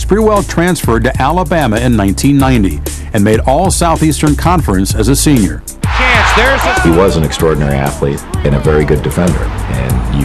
Sprewell transferred to Alabama in 1990 and made all Southeastern Conference as a senior. He was an extraordinary athlete and a very good defender, and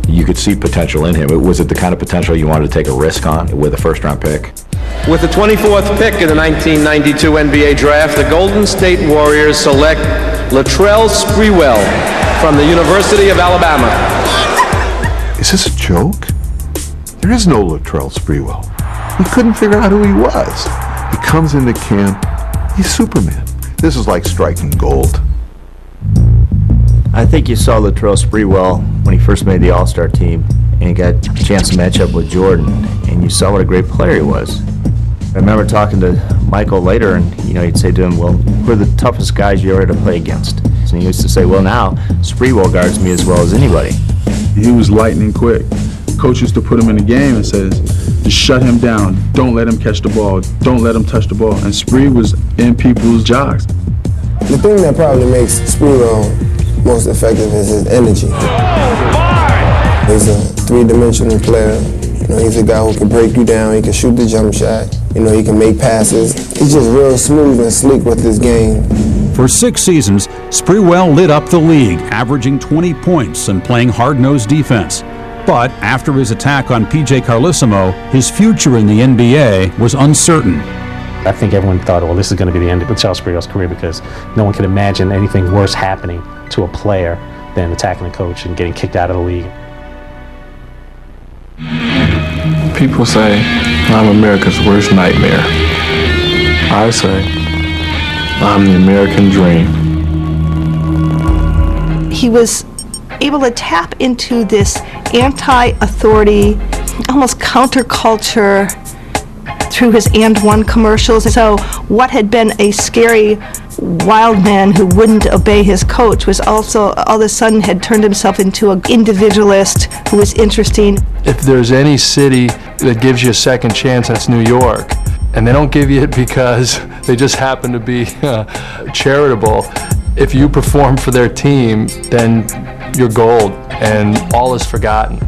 you could see potential in him. Was it the kind of potential you wanted to take a risk on with a first-round pick? With the 24th pick in the 1992 NBA Draft, the Golden State Warriors select Latrell Sprewell from the University of Alabama. Is this a joke? There is no Latrell Sprewell. We couldn't figure out who he was. He comes into camp, he's Superman. This is like striking gold. I think you saw Latrell Sprewell when he first made the All-Star team and he got a chance to match up with Jordan, and you saw what a great player he was. I remember talking to Michael later, and he'd say to him, well, who are the toughest guys you ever had to play against? And he used to say, well, now Sprewell guards me as well as anybody. He was lightning quick. Coach used to put him in the game and says, just shut him down. Don't let him catch the ball. Don't let him touch the ball. And Spree was in people's jogs. The thing that probably makes Sprewell most effective is his energy. He's a three-dimensional player. He's a guy who can break you down. He can shoot the jump shot. He can make passes. He's just real smooth and sleek with his game. For 6 seasons, Sprewell lit up the league, averaging 20 points and playing hard-nosed defense. But after his attack on P.J. Carlesimo, his future in the NBA was uncertain. I think everyone thought, well, this is going to be the end of Latrell Sprewell's career, because no one could imagine anything worse happening to a player than attacking a coach and getting kicked out of the league. People say I'm America's worst nightmare. I say I'm the American dream. He was able to tap into this anti-authority, almost counterculture through his And One commercials. So what had been a scary wild man who wouldn't obey his coach was also all of a sudden had turned himself into an individualist who was interesting. If there's any city that gives you a second chance, that's New York. And they don't give you it because they just happen to be charitable. If you perform for their team, then you're gold, and all is forgotten.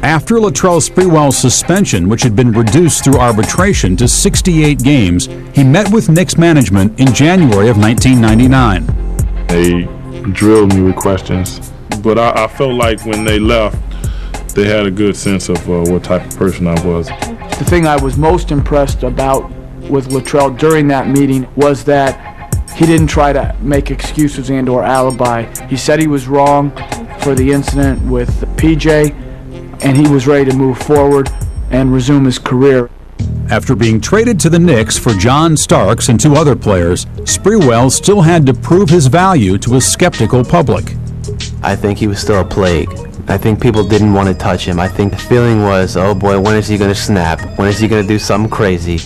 After Latrell Sprewell's suspension, which had been reduced through arbitration to 68 games, he met with Knicks management in January of 1999. They drilled me with questions, but I felt like when they left, they had a good sense of what type of person I was. The thing I was most impressed about with Latrell during that meeting was that he didn't try to make excuses and or alibi. He said he was wrong for the incident with PJ, and he was ready to move forward and resume his career. After being traded to the Knicks for John Starks and 2 other players, Sprewell still had to prove his value to a skeptical public. I think he was still a plague. I think people didn't want to touch him. I think the feeling was, oh boy, when is he going to snap? When is he going to do something crazy?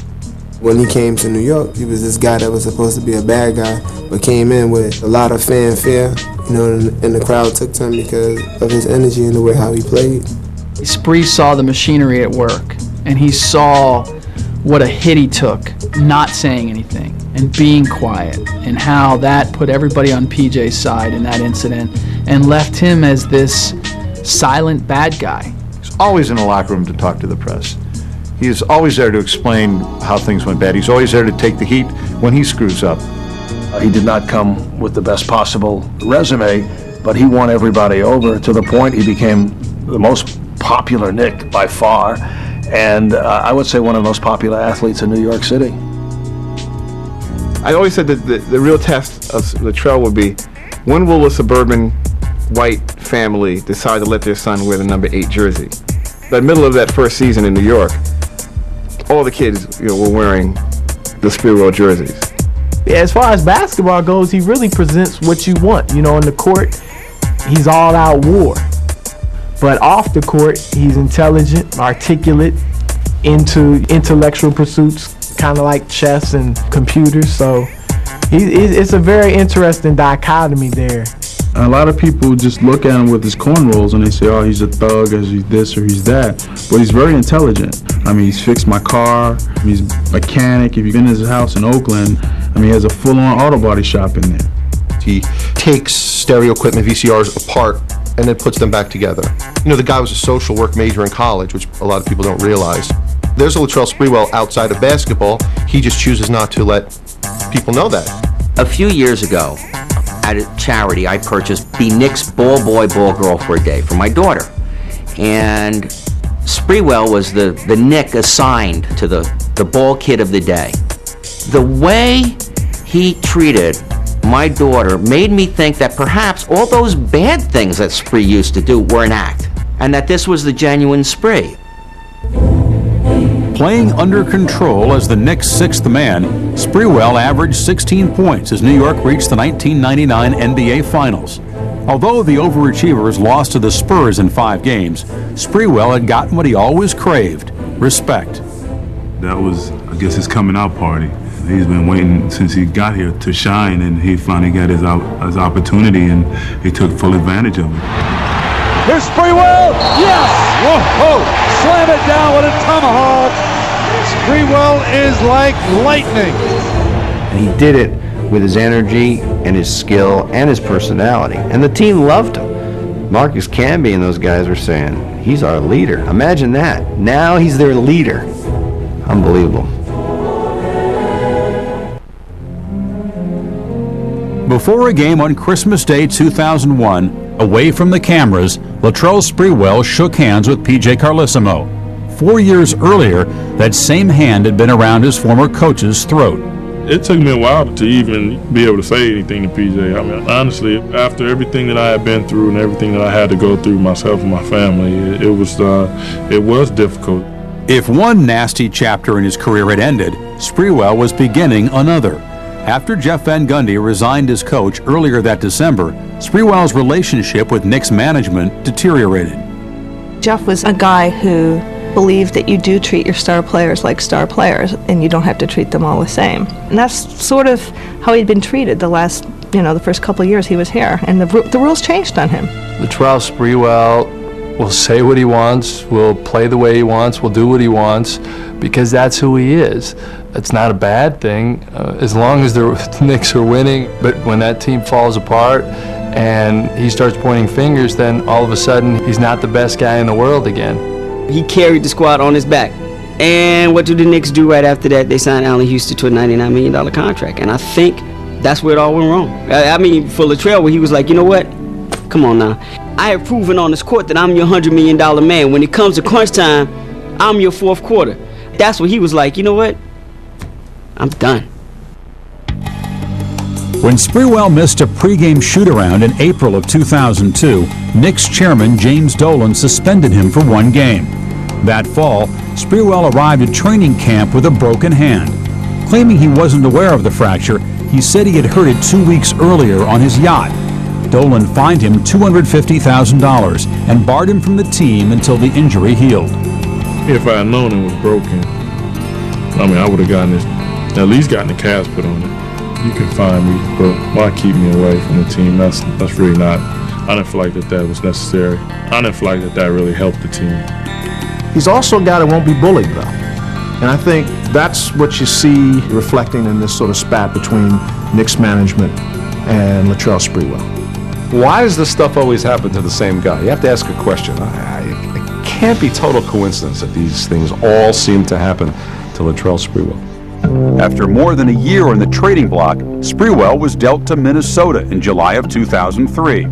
When he came to New York, he was this guy that was supposed to be a bad guy, but came in with a lot of fanfare, and the crowd took to him because of his energy and the way how he played. Spree saw the machinery at work, and he saw what a hit he took, not saying anything and being quiet, and how that put everybody on PJ's side in that incident and left him as this silent bad guy. He's always in the locker room to talk to the press. He's always there to explain how things went bad. He's always there to take the heat when he screws up. He did not come with the best possible resume, but he won everybody over to the point he became the most popular Knick by far, and I would say one of the most popular athletes in New York City. I always said that the real test of Latrell would be, when will a suburban white family decide to let their son wear the number 8 jersey? By the middle of that first season in New York, all the kids were wearing the Sprewell jerseys. Yeah, as far as basketball goes, he really presents what you want. On the court, he's all out war. But off the court, he's intelligent, articulate, into intellectual pursuits, kind of like chess and computers. So it's a very interesting dichotomy there. A lot of people just look at him with his cornrows and they say, oh, he's a thug, or he's this or he's that. But he's very intelligent. I mean, he's fixed my car. He's a mechanic. If you've been to his house in Oakland, he has a full-on auto body shop in there. He takes stereo equipment, VCRs, apart and then puts them back together. The guy was a social work major in college, which a lot of people don't realize. There's a Latrell Sprewell outside of basketball. He just chooses not to let people know that. A few years ago, at a charity, I purchased the Knicks ball boy, ball girl for a day for my daughter. And Sprewell was the Knick assigned to the ball kid of the day. The way he treated my daughter made me think that perhaps all those bad things that Spree used to do were an act, and that this was the genuine Spree. Playing under control as the Knicks' sixth man, Sprewell averaged 16 points as New York reached the 1999 NBA Finals. Although the overachievers lost to the Spurs in 5 games, Sprewell had gotten what he always craved: respect. That was, I guess, his coming out party. He's been waiting since he got here to shine, and he finally got his opportunity, and he took full advantage of it. Here's Sprewell. Yes! Whoa! Slam it down with a tomahawk. Sprewell is like lightning. And he did it with his energy and his skill and his personality. And the team loved him. Marcus Camby and those guys were saying, he's our leader. Imagine that. Now he's their leader. Unbelievable. Before a game on Christmas Day 2001, away from the cameras, Latrell Sprewell shook hands with P.J. Carlesimo. 4 years earlier, that same hand had been around his former coach's throat. It took me a while to even be able to say anything to PJ. I mean, honestly, after everything that I had been through and everything that I had to go through myself and my family, it was difficult. If one nasty chapter in his career had ended, Sprewell was beginning another. After Jeff Van Gundy resigned as coach earlier that December, Sprewell's relationship with Knicks management deteriorated. Jeff was a guy who believed that you do treat your star players like star players, and you don't have to treat them all the same. And that's sort of how he'd been treated the first couple of years he was here, and the rules changed on him. Latrell Sprewell will say what he wants, will play the way he wants, will do what he wants, because that's who he is. It's not a bad thing, as long as the Knicks are winning. But when that team falls apart and he starts pointing fingers, then all of a sudden he's not the best guy in the world again. He carried the squad on his back. And what do the Knicks do right after that? They signed Allen Houston to a $99 million contract. And I think that's where it all went wrong. I mean, for Latrell, where he was like, you know what? Come on now. I have proven on this court that I'm your $100 million man. When it comes to crunch time, I'm your fourth quarter. That's what he was like, you know what? I'm done. When Sprewell missed a pregame shoot-around in April of 2002, Knicks chairman James Dolan suspended him for 1 game. That fall, Sprewell arrived at training camp with a broken hand. Claiming he wasn't aware of the fracture, he said he had hurt it 2 weeks earlier on his yacht. Dolan fined him $250,000 and barred him from the team until the injury healed. If I had known it was broken, I would have at least gotten a cast put on it. You can fine me, but why keep me away from the team? That's really not. I didn't feel like that was necessary. I didn't feel like that really helped the team. He's also a guy that won't be bullied, though. And I think that's what you see reflecting in this sort of spat between Knicks management and Latrell Sprewell. Why does this stuff always happen to the same guy? You have to ask a question. It can't be total coincidence that these things all seem to happen to Latrell Sprewell. After more than a year on the trading block, Sprewell was dealt to Minnesota in July of 2003.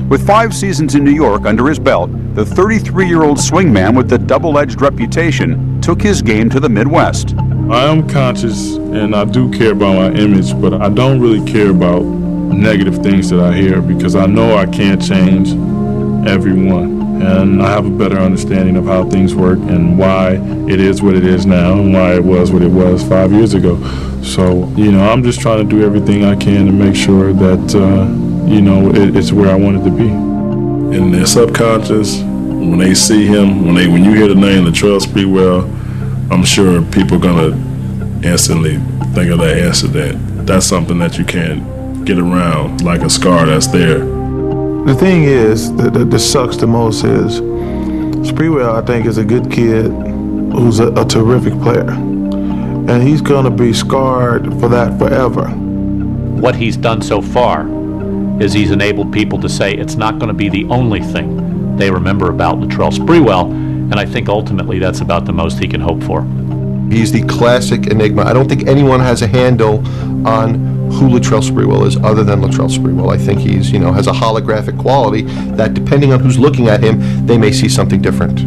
With 5 seasons in New York under his belt, the 33-year-old swingman with the double-edged reputation took his game to the Midwest. I am conscious and I do care about my image, but I don't really care about negative things that I hear because I know I can't change everyone. And I have a better understanding of how things work and why it is what it is now and why it was what it was 5 years ago. So, I'm just trying to do everything I can to make sure that, it's where I want it to be. In their subconscious, when they see him, when you hear the name Latrell Sprewell, I'm sure people are going to instantly think of that incident. That's something that you can't get around, like a scar that's there. The thing is, that sucks the most is, Sprewell, I think, is a good kid who's a terrific player. And he's going to be scarred for that forever. What he's done so far is he's enabled people to say it's not going to be the only thing they remember about Latrell Sprewell, And I think ultimately that's about the most he can hope for. He's the classic enigma. I don't think anyone has a handle on who Latrell Sprewell is other than Latrell Sprewell. I think he's, has a holographic quality that depending on who's looking at him, they may see something different.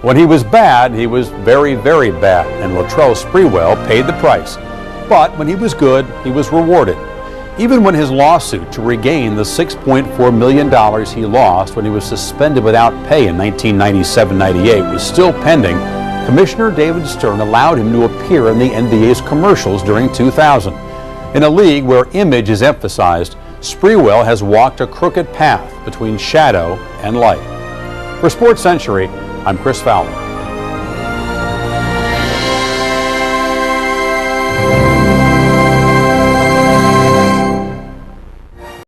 When he was bad, he was very, very bad, and Latrell Sprewell paid the price. But when he was good, he was rewarded. Even when his lawsuit to regain the $6.4 million he lost when he was suspended without pay in 1997-98 was still pending, Commissioner David Stern allowed him to appear in the NBA's commercials during 2000. In a league where image is emphasized, Sprewell has walked a crooked path between shadow and light. For Sports Century, I'm Chris Fowler.